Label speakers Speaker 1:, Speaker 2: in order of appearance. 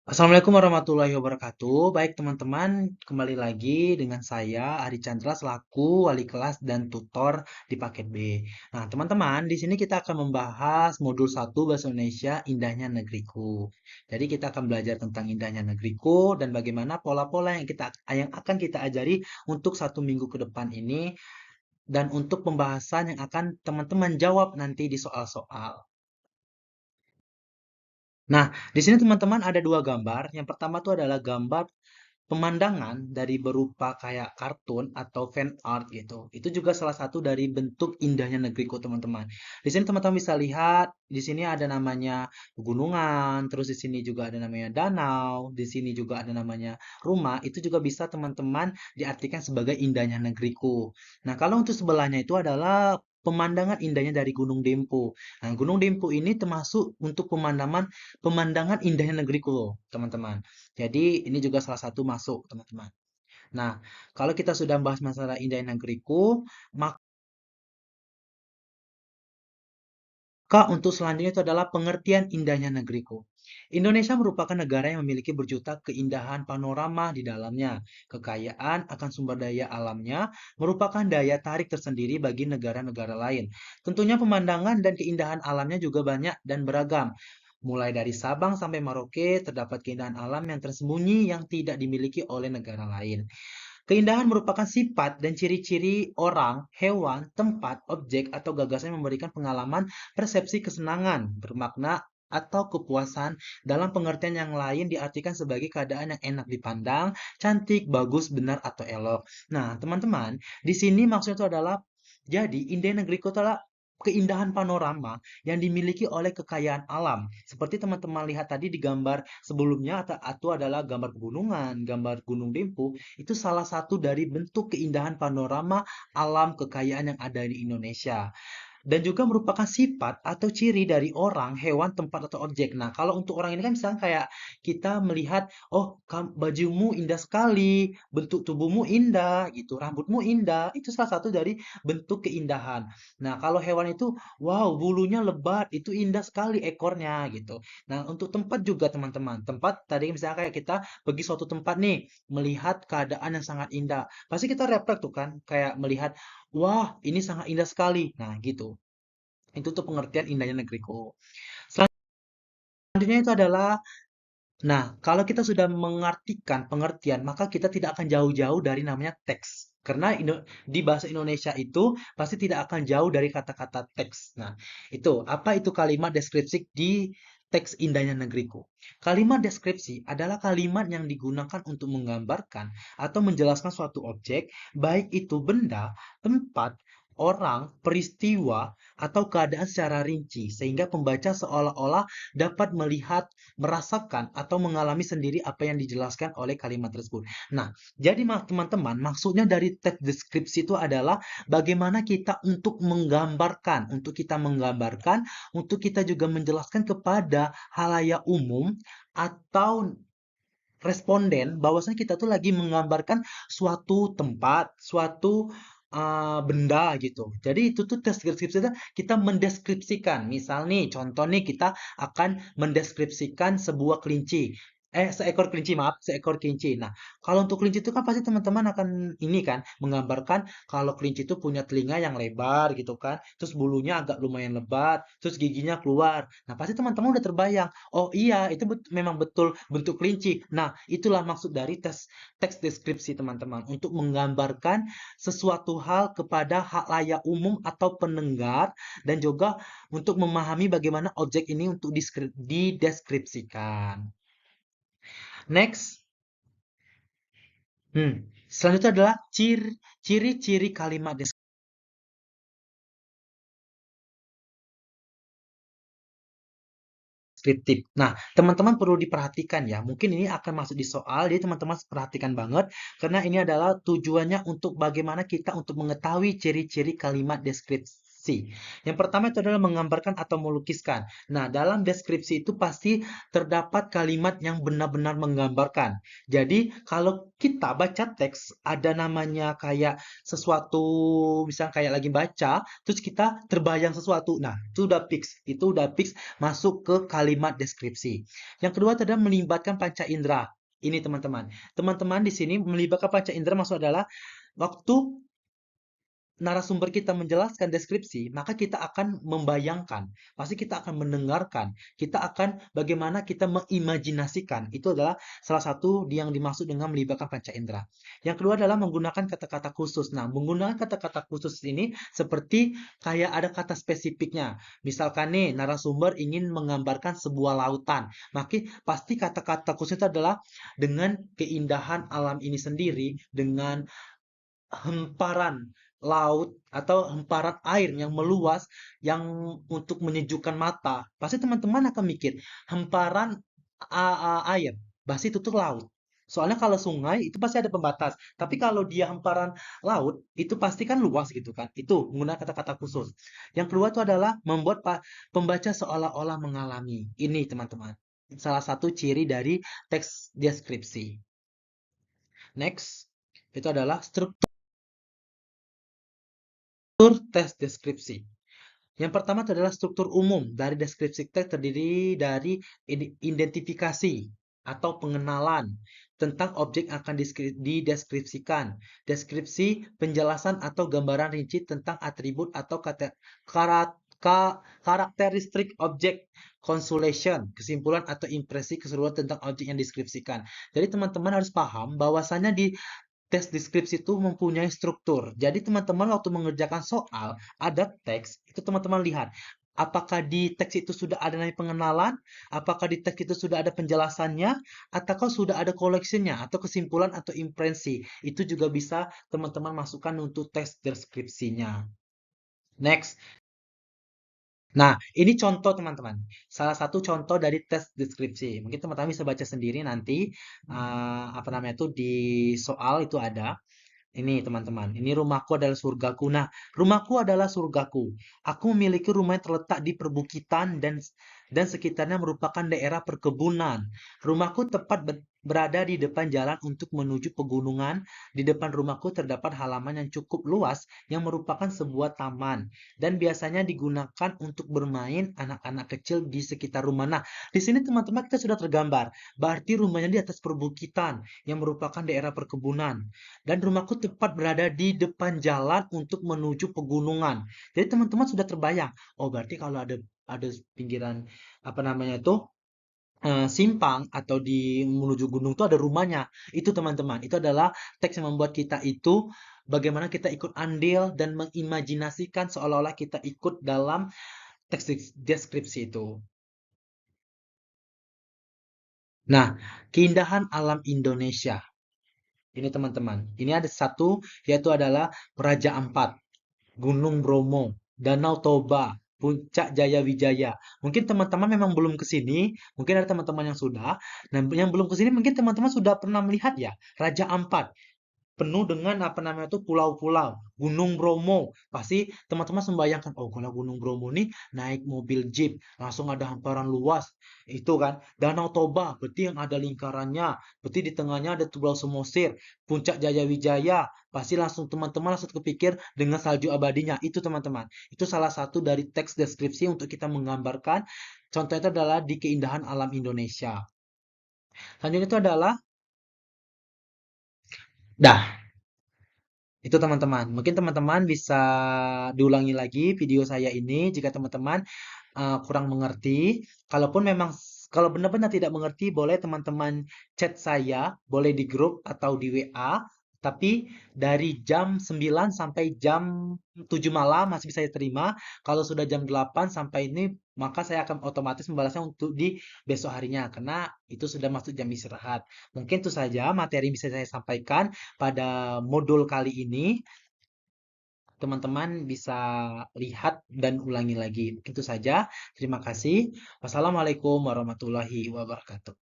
Speaker 1: Assalamualaikum warahmatullahi wabarakatuh. Baik teman-teman, kembali lagi dengan saya Ari Chandra selaku wali kelas dan tutor di paket B. Nah, teman-teman, di sini kita akan membahas modul 1 Bahasa Indonesia Indahnya Negeriku. Jadi kita akan belajar tentang indahnya negeriku dan bagaimana pola-pola yang akan kita ajari untuk 1 minggu ke depan ini dan untuk pembahasan yang akan teman-teman jawab nanti di soal-soal. Nah, di sini teman-teman ada dua gambar. Yang pertama tuh adalah gambar pemandangan dari berupa kayak kartun atau fan art gitu. Itu juga salah satu dari bentuk indahnya negeriku, teman-teman. Di sini teman-teman bisa lihat, di sini ada namanya pegunungan, terus di sini juga ada namanya danau, di sini juga ada namanya rumah. Itu juga bisa teman-teman diartikan sebagai indahnya negeriku. Nah, kalau untuk sebelahnya itu adalah pemandangan indahnya dari Gunung Dempo. Nah, Gunung Dempo ini termasuk untuk pemandangan indahnya negeriku loh, teman-teman. Jadi ini juga salah satu masuk, teman-teman. Nah, kalau kita sudah bahas masalah indahnya negeriku, maka untuk selanjutnya itu adalah pengertian indahnya negeriku. Indonesia merupakan negara yang memiliki berjuta keindahan panorama di dalamnya. Kekayaan akan sumber daya alamnya merupakan daya tarik tersendiri bagi negara-negara lain. Tentunya pemandangan dan keindahan alamnya juga banyak dan beragam. Mulai dari Sabang sampai Merauke, terdapat keindahan alam yang tersembunyi yang tidak dimiliki oleh negara lain. Keindahan merupakan sifat dan ciri-ciri orang, hewan, tempat, objek, atau gagasan yang memberikan pengalaman, persepsi kesenangan, bermakna, atau kepuasan. Dalam pengertian yang lain diartikan sebagai keadaan yang enak dipandang, cantik, bagus, benar, atau elok. Nah, teman-teman, di sini maksudnya itu adalah jadi indah negeriku adalah keindahan panorama yang dimiliki oleh kekayaan alam. Seperti teman-teman lihat tadi di gambar sebelumnya, atau adalah gambar pegunungan, gambar Gunung Dempo, itu salah satu dari bentuk keindahan panorama alam kekayaan yang ada di Indonesia. Dan juga merupakan sifat atau ciri dari orang, hewan, tempat, atau objek. Nah, kalau untuk orang ini kan misalnya kayak kita melihat, oh, bajumu indah sekali, bentuk tubuhmu indah, gitu, rambutmu indah. Itu salah satu dari bentuk keindahan. Nah, kalau hewan itu, wow, bulunya lebat, itu indah sekali ekornya, gitu. Nah, untuk tempat juga teman-teman. Tempat tadi misalnya kayak kita pergi suatu tempat nih, melihat keadaan yang sangat indah. Pasti kita refleks tuh kan, kayak melihat, wah, ini sangat indah sekali. Nah, gitu. Itu tuh pengertian indahnya negeriku. Selanjutnya itu adalah, nah, kalau kita sudah mengartikan pengertian, maka kita tidak akan jauh-jauh dari namanya teks. Karena di bahasa Indonesia itu pasti tidak akan jauh dari kata-kata teks. Nah, itu apa itu kalimat deskripsi di teks indahnya negeriku? Kalimat deskripsi adalah kalimat yang digunakan untuk menggambarkan atau menjelaskan suatu objek, baik itu benda, tempat, orang, peristiwa, atau keadaan secara rinci, sehingga pembaca seolah-olah dapat melihat, merasakan, atau mengalami sendiri apa yang dijelaskan oleh kalimat tersebut. Nah, jadi teman-teman, maksudnya dari teks deskripsi itu adalah bagaimana kita untuk kita juga menjelaskan kepada halayak umum atau responden bahwasanya kita tuh lagi menggambarkan suatu tempat, suatu benda gitu. Jadi itu tuh deskripsi itu kita mendeskripsikan. Misal nih, contoh nih kita akan mendeskripsikan sebuah kelinci. Seekor kelinci, maaf, seekor kelinci. Nah, kalau untuk kelinci itu kan pasti teman-teman akan ini kan menggambarkan kalau kelinci itu punya telinga yang lebar gitu kan, terus bulunya agak lumayan lebat, terus giginya keluar. Nah, pasti teman-teman udah terbayang. Oh iya, itu memang betul bentuk kelinci. Nah, itulah maksud dari teks deskripsi teman-teman, untuk menggambarkan sesuatu hal kepada halayak umum atau pendengar dan juga untuk memahami bagaimana objek ini untuk dideskripsikan. Next, selanjutnya adalah ciri-ciri kalimat deskriptif. Nah, teman-teman perlu diperhatikan ya. Mungkin ini akan masuk di soal, jadi teman-teman perhatikan banget karena ini adalah tujuannya untuk bagaimana kita untuk mengetahui ciri-ciri kalimat deskripsi. deskripsi. Yang pertama itu adalah menggambarkan atau melukiskan. Nah, dalam deskripsi itu pasti terdapat kalimat yang benar-benar menggambarkan. Jadi, kalau kita baca teks, ada namanya kayak sesuatu, misalnya kayak lagi baca, terus kita terbayang sesuatu. Nah, itu udah fix. Itu udah fix masuk ke kalimat deskripsi. Yang kedua itu adalah melibatkan panca indera. Ini teman-teman. Teman-teman di sini melibatkan panca indera maksud adalah waktu narasumber kita menjelaskan deskripsi, maka kita akan membayangkan, pasti kita akan mendengarkan, kita akan bagaimana kita mengimajinasikan. Itu adalah salah satu yang dimaksud dengan melibatkan panca indera. Yang kedua adalah menggunakan kata-kata khusus. Nah, menggunakan kata-kata khusus ini seperti kayak ada kata spesifiknya. Misalkan nih, narasumber ingin menggambarkan sebuah lautan, maka pasti kata-kata khusus itu adalah dengan keindahan alam ini sendiri, dengan hemparan laut atau hemparan air yang meluas yang untuk menyejukkan mata, pasti teman-teman akan mikir hemparan air, pasti itu tuh laut. Soalnya kalau sungai itu pasti ada pembatas, tapi kalau dia hemparan laut itu pasti kan luas gitu kan. Itu menggunakan kata-kata khusus. Yang kedua itu adalah membuat pembaca seolah-olah mengalami. Ini teman-teman, salah satu ciri dari teks deskripsi. Next, itu adalah struktur teks deskripsi. Yang pertama itu adalah struktur umum dari deskripsi teks terdiri dari identifikasi atau pengenalan tentang objek yang akan dideskripsikan, deskripsi, penjelasan atau gambaran rinci tentang atribut atau karakteristik objek, consolation, kesimpulan atau impresi keseluruhan tentang objek yang deskripsikan. Jadi teman-teman harus paham bahwasannya di tes deskripsi itu mempunyai struktur. Jadi teman-teman waktu mengerjakan soal, ada teks, itu teman-teman lihat. Apakah di teks itu sudah ada namanya pengenalan? Apakah di teks itu sudah ada penjelasannya? Ataukah sudah ada koleksinya? Atau kesimpulan atau impresi? Itu juga bisa teman-teman masukkan untuk tes deskripsinya. Next. Nah, ini contoh teman-teman. Salah satu contoh dari tes deskripsi. Mungkin teman-teman bisa baca sendiri nanti apa namanya itu di soal itu ada. Ini teman-teman, ini rumahku adalah surgaku. Nah, rumahku adalah surgaku. Aku memiliki rumah yang terletak di perbukitan dan sekitarnya merupakan daerah perkebunan. Rumahku tepat berada di depan jalan untuk menuju pegunungan. Di depan rumahku terdapat halaman yang cukup luas yang merupakan sebuah taman dan biasanya digunakan untuk bermain anak-anak kecil di sekitar rumah. Nah, di sini teman-teman kita sudah tergambar. Berarti rumahnya di atas perbukitan yang merupakan daerah perkebunan. Dan rumahku tepat berada di depan jalan untuk menuju pegunungan. Jadi teman-teman sudah terbayang. Oh, berarti kalau ada pinggiran apa namanya itu simpang atau di menuju gunung itu ada rumahnya. Itu teman-teman. Itu adalah teks yang membuat kita itu bagaimana kita ikut andil dan mengimajinasikan seolah-olah kita ikut dalam teks deskripsi itu. Nah, keindahan alam Indonesia. Ini teman-teman. Ini ada satu yaitu adalah Raja Ampat, Gunung Bromo, Danau Toba, Puncak Jaya Wijaya. Mungkin teman-teman memang belum ke sini, mungkin ada teman-teman yang sudah. Nah, yang belum ke sini mungkin teman-teman sudah pernah melihat ya, Raja Ampat penuh dengan apa namanya itu pulau-pulau, Gunung Bromo. Pasti teman-teman membayangkan, oh kalau Gunung Bromo nih naik mobil jeep, langsung ada hamparan luas. Itu kan, Danau Toba, berarti yang ada lingkarannya, berarti di tengahnya ada Pulau Samosir, Puncak Jaya Wijaya, pasti langsung teman-teman langsung kepikir dengan salju abadinya. Itu teman-teman. Itu salah satu dari teks deskripsi untuk kita menggambarkan. Contohnya itu adalah di keindahan alam Indonesia. Selanjutnya itu adalah, dah, itu teman-teman. Mungkin teman-teman bisa diulangi lagi video saya ini jika teman-teman kurang mengerti. Kalaupun memang kalau benar-benar tidak mengerti, boleh teman-teman chat saya, boleh di grup atau di WA. Tapi dari jam 9 sampai jam 7 malam masih bisa saya terima. Kalau sudah jam 8 sampai ini, maka saya akan otomatis membalasnya untuk di besok harinya. Karena itu sudah masuk jam istirahat. Mungkin itu saja materi yang bisa saya sampaikan pada modul kali ini. Teman-teman bisa lihat dan ulangi lagi. Itu saja. Terima kasih. Wassalamualaikum warahmatullahi wabarakatuh.